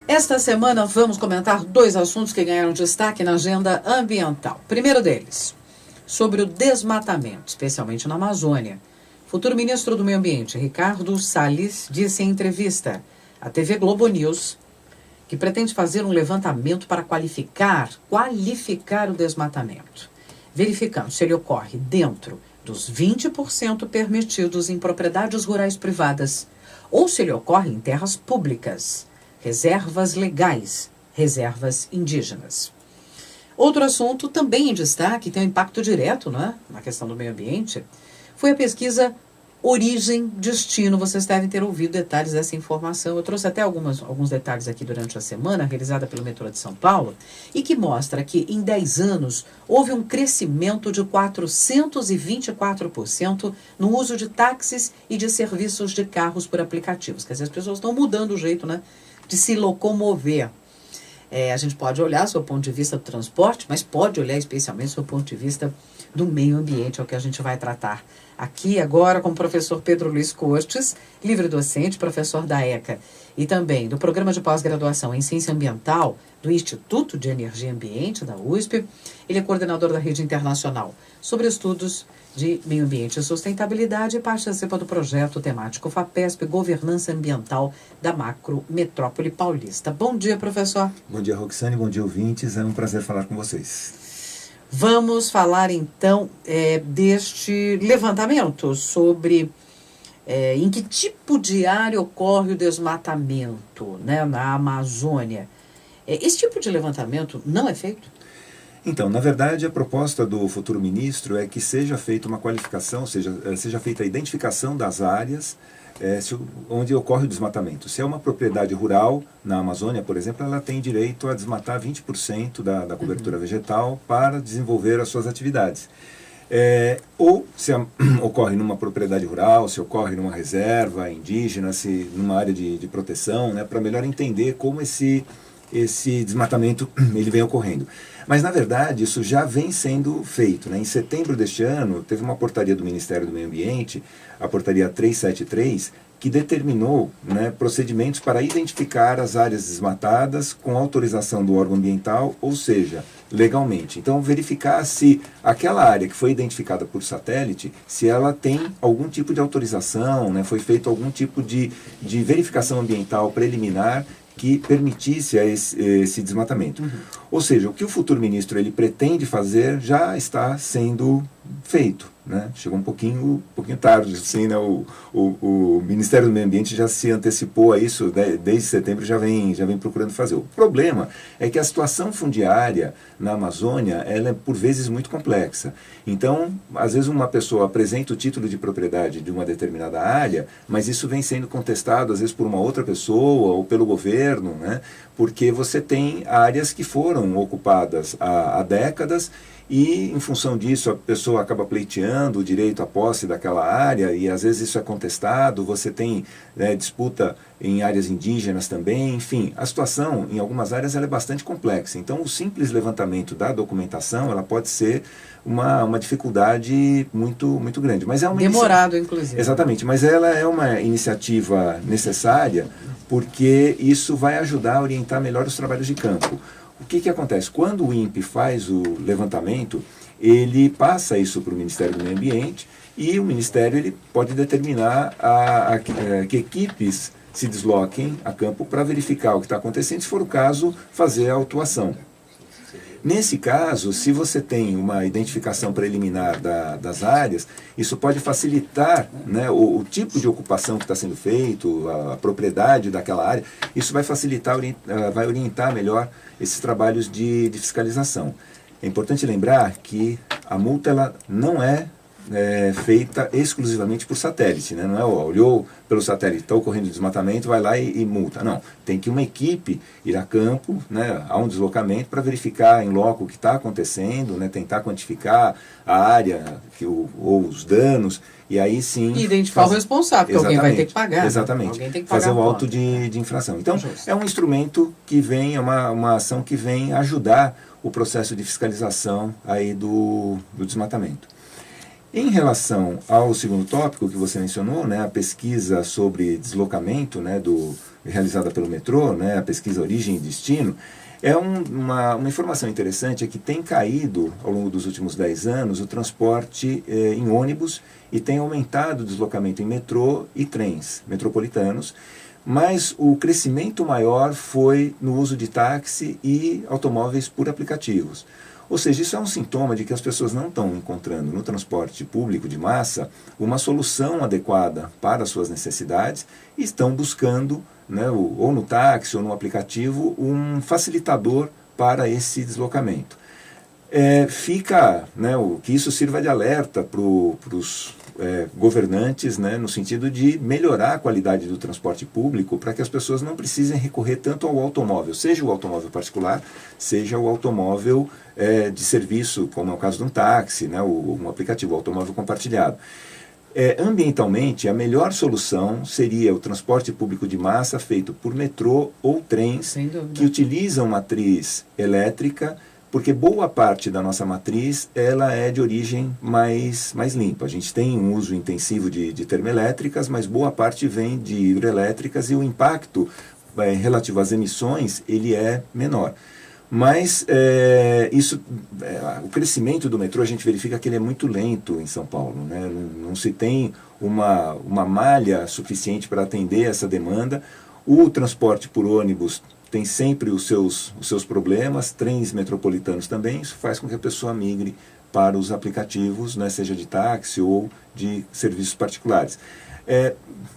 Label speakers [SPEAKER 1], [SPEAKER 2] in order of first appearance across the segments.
[SPEAKER 1] Esta semana vamos comentar dois assuntos que ganharam destaque na agenda ambiental. Primeiro deles, sobre o desmatamento, especialmente na Amazônia. O futuro ministro do Meio Ambiente, Ricardo Salles, disse em entrevista à TV Globo News que pretende fazer um levantamento para qualificar o desmatamento, verificando se ele ocorre dentro dos 20% permitidos em propriedades rurais privadas ou se ele ocorre em terras públicas, reservas legais, reservas indígenas. Outro assunto também em destaque, tem um impacto direto, né, na questão do meio ambiente, foi a pesquisa Origem Destino. Vocês devem ter ouvido detalhes dessa informação. Eu trouxe até alguns detalhes aqui durante a semana, realizada pelo metrô de São Paulo, e que mostra que em 10 anos houve um crescimento de 424% no uso de táxis e de serviços de carros por aplicativos. Quer dizer, as pessoas estão mudando o jeito, né, de se locomover. A gente pode olhar do seu ponto de vista do transporte, mas pode olhar especialmente do seu ponto de vista do meio ambiente, é o que a gente vai tratar aqui agora com o professor Pedro Luiz Costes, livre-docente, professor da ECA e também do Programa de Pós-Graduação em Ciência Ambiental do Instituto de Energia e Ambiente da USP. Ele é coordenador da Rede Internacional sobre Estudos de Meio Ambiente e Sustentabilidade e participa do projeto temático FAPESP, Governança Ambiental da Macro Metrópole Paulista. Bom dia, professor.
[SPEAKER 2] Bom dia, Roxane. Bom dia, ouvintes. É um prazer falar com vocês.
[SPEAKER 1] Vamos falar, então, deste levantamento sobre em que tipo de área ocorre o desmatamento, né, na Amazônia. Esse tipo de levantamento não é feito?
[SPEAKER 2] Então, na verdade, a proposta do futuro ministro é que seja feita uma qualificação, seja feita a identificação das áreas onde ocorre o desmatamento. Se é uma propriedade rural, na Amazônia, por exemplo, ela tem direito a desmatar 20% da cobertura vegetal para desenvolver as suas atividades. Ou se ocorre numa propriedade rural, se ocorre numa reserva indígena, se numa área de proteção, né, para melhor entender como esse desmatamento ele vem ocorrendo. Mas, na verdade, isso já vem sendo feito, né? Em setembro deste ano, teve uma portaria do Ministério do Meio Ambiente, a portaria 373, que determinou, né, procedimentos para identificar as áreas desmatadas com autorização do órgão ambiental, ou seja, legalmente. Então, verificar se aquela área que foi identificada por satélite, se ela tem algum tipo de autorização, né, foi feito algum tipo de verificação ambiental preliminar que permitisse esse desmatamento. Ou seja, o que o futuro ministro ele pretende fazer já está sendo feito, né? Chegou um pouquinho tarde, assim, né? O Ministério do Meio Ambiente já se antecipou a isso, né? Desde setembro já vem procurando fazer. O problema é que a situação fundiária na Amazônia ela é por vezes muito complexa. Então, às vezes uma pessoa apresenta o título de propriedade de uma determinada área, mas isso vem sendo contestado às vezes por uma outra pessoa ou pelo governo, né? Porque você tem áreas que foram ocupadas há décadas e, em função disso, a pessoa acaba pleiteando o direito à posse daquela área e, às vezes, isso é contestado. Você tem disputa em áreas indígenas também. Enfim, a situação, em algumas áreas, ela é bastante complexa. Então, o simples levantamento da documentação, ela pode ser uma dificuldade muito, muito grande. Mas é uma
[SPEAKER 1] demorado, inclusive.
[SPEAKER 2] Exatamente, mas ela é uma iniciativa necessária porque isso vai ajudar a orientar melhor os trabalhos de campo. O que acontece? Quando o INPE faz o levantamento, ele passa isso para o Ministério do Meio Ambiente e o Ministério ele pode determinar que equipes se desloquem a campo para verificar o que está acontecendo, se for o caso, fazer a autuação. Nesse caso, se você tem uma identificação preliminar das áreas, isso pode facilitar, né, o tipo de ocupação que está sendo feito, a propriedade daquela área, isso vai facilitar, vai orientar melhor esses trabalhos de fiscalização. É importante lembrar que a multa ela não é feita exclusivamente por satélite, né? Não é, olhou pelo satélite, está ocorrendo desmatamento, vai lá e multa. Não, tem que uma equipe ir a campo, né, a um deslocamento para verificar em loco o que está acontecendo, né, tentar quantificar a área ou os danos, e aí sim...
[SPEAKER 1] E identificar o responsável, porque alguém vai ter que pagar.
[SPEAKER 2] Exatamente,
[SPEAKER 1] alguém tem que pagar
[SPEAKER 2] fazer o auto de infração. Então, é um instrumento que vem, é uma ação que vem ajudar o processo de fiscalização aí do desmatamento. Em relação ao segundo tópico que você mencionou, né, a pesquisa sobre deslocamento, né, realizada pelo metrô, né, a pesquisa Origem e Destino, uma informação interessante é que tem caído, ao longo dos últimos 10 anos, o transporte em ônibus e tem aumentado o deslocamento em metrô e trens metropolitanos, mas o crescimento maior foi no uso de táxi e automóveis por aplicativos. Ou seja, isso é um sintoma de que as pessoas não estão encontrando no transporte público de massa uma solução adequada para as suas necessidades e estão buscando, né, ou no táxi ou no aplicativo, um facilitador para esse deslocamento. Fica, né, que isso sirva de alerta para os governantes, né, no sentido de melhorar a qualidade do transporte público para que as pessoas não precisem recorrer tanto ao automóvel, seja o automóvel particular, seja o automóvel de serviço, como é o caso de um táxi, né, um aplicativo, o automóvel compartilhado. Ambientalmente, a melhor solução seria o transporte público de massa feito por metrô ou trens que utilizam matriz elétrica, porque boa parte da nossa matriz ela é de origem mais limpa. A gente tem um uso intensivo de termoelétricas, mas boa parte vem de hidroelétricas e o impacto relativo às emissões ele é menor. Mas o crescimento do metrô, a gente verifica que ele é muito lento em São Paulo, né? Não se tem uma malha suficiente para atender essa demanda. O transporte por ônibus tem sempre os seus problemas, trens metropolitanos também, isso faz com que a pessoa migre para os aplicativos, né, seja de táxi ou de serviços particulares.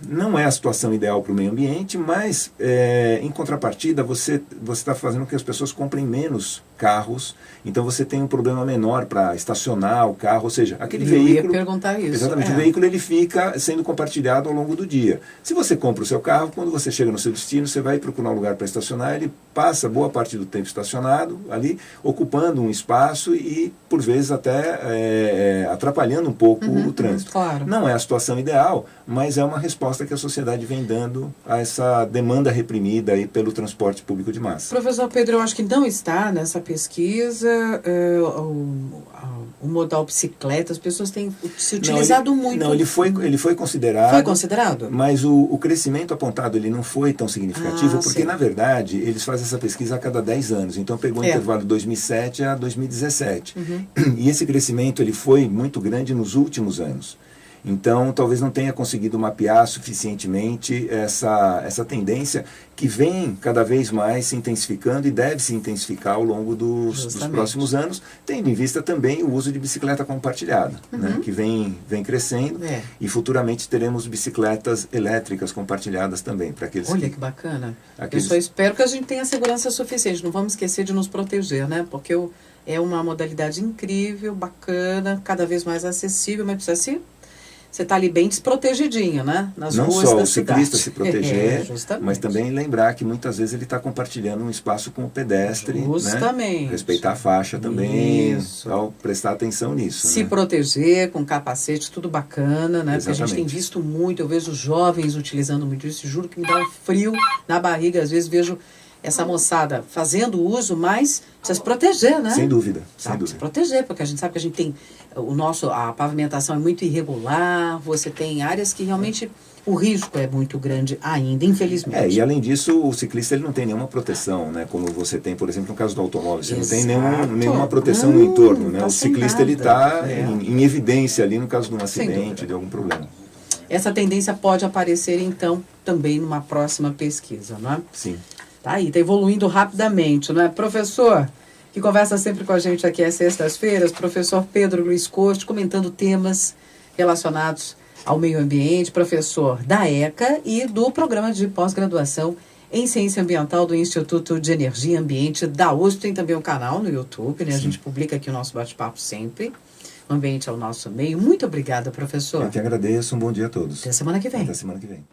[SPEAKER 2] Não é a situação ideal para o meio ambiente, mas em contrapartida você está fazendo com que as pessoas comprem menos carros, então você tem um problema menor para estacionar o carro, ou seja, aquele veículo... Eu ia
[SPEAKER 1] perguntar isso.
[SPEAKER 2] Exatamente, o veículo ele fica sendo compartilhado ao longo do dia. Se você compra o seu carro, quando você chega no seu destino, você vai procurar um lugar para estacionar, ele passa boa parte do tempo estacionado ali, ocupando um espaço e, por vezes, até atrapalhando um pouco o trânsito.
[SPEAKER 1] Claro.
[SPEAKER 2] Não é a situação ideal, mas é uma resposta que a sociedade vem dando a essa demanda reprimida aí pelo transporte público de massa.
[SPEAKER 1] Professor Pedro, eu acho que não está nessa pesquisa o modal bicicleta, as pessoas têm se utilizado muito.
[SPEAKER 2] Não, ele foi considerado.
[SPEAKER 1] Foi considerado?
[SPEAKER 2] Mas o crescimento apontado ele não foi tão significativo, porque na verdade eles fazem essa pesquisa a cada 10 anos, então pegou o intervalo de 2007 a 2017. E esse crescimento ele foi muito grande nos últimos anos. Então, talvez não tenha conseguido mapear suficientemente essa tendência que vem cada vez mais se intensificando e deve se intensificar ao longo dos próximos anos, tendo em vista também o uso de bicicleta compartilhada, né, que vem crescendo e futuramente teremos bicicletas elétricas compartilhadas também. Para aqueles
[SPEAKER 1] Olha que bacana. Eu só espero que a gente tenha segurança suficiente, não vamos esquecer de nos proteger, né? Porque é uma modalidade incrível, bacana, cada vez mais acessível, mas precisa você está ali bem desprotegidinho, né? Nas
[SPEAKER 2] não
[SPEAKER 1] ruas
[SPEAKER 2] só
[SPEAKER 1] da
[SPEAKER 2] o
[SPEAKER 1] cidade.
[SPEAKER 2] ciclista se proteger, mas também lembrar que muitas vezes ele está compartilhando um espaço com o pedestre,
[SPEAKER 1] justamente,
[SPEAKER 2] né? Respeitar a faixa também, então, prestar atenção nisso.
[SPEAKER 1] Se proteger com capacete, tudo bacana, né? Porque a gente tem visto muito, eu vejo jovens utilizando muito isso, juro que me dá um frio na barriga, às vezes vejo essa moçada fazendo uso, mas precisa se proteger, né?
[SPEAKER 2] Sem dúvida.
[SPEAKER 1] Se proteger, porque a gente sabe que a gente tem a pavimentação é muito irregular, você tem áreas que realmente o risco é muito grande ainda, infelizmente.
[SPEAKER 2] E além disso, o ciclista ele não tem nenhuma proteção, né? Como você tem, por exemplo, no caso do automóvel, você não tem nenhuma proteção no entorno, né? O ciclista ele está em evidência ali no caso de um acidente, de algum problema.
[SPEAKER 1] Essa tendência pode aparecer, então, também numa próxima pesquisa, não é?
[SPEAKER 2] Sim.
[SPEAKER 1] Tá aí, está evoluindo rapidamente, não é? Professor, que conversa sempre com a gente aqui às sextas-feiras, professor Pedro Luiz Coste, comentando temas relacionados ao meio ambiente, professor da ECA e do programa de pós-graduação em Ciência Ambiental do Instituto de Energia e Ambiente da USP. Tem também um canal no YouTube, né? A gente publica aqui o nosso bate-papo sempre. O ambiente é o nosso meio. Muito obrigada, professor.
[SPEAKER 2] Eu que agradeço, um bom dia a todos.
[SPEAKER 1] Até semana que vem.
[SPEAKER 2] Até semana que vem.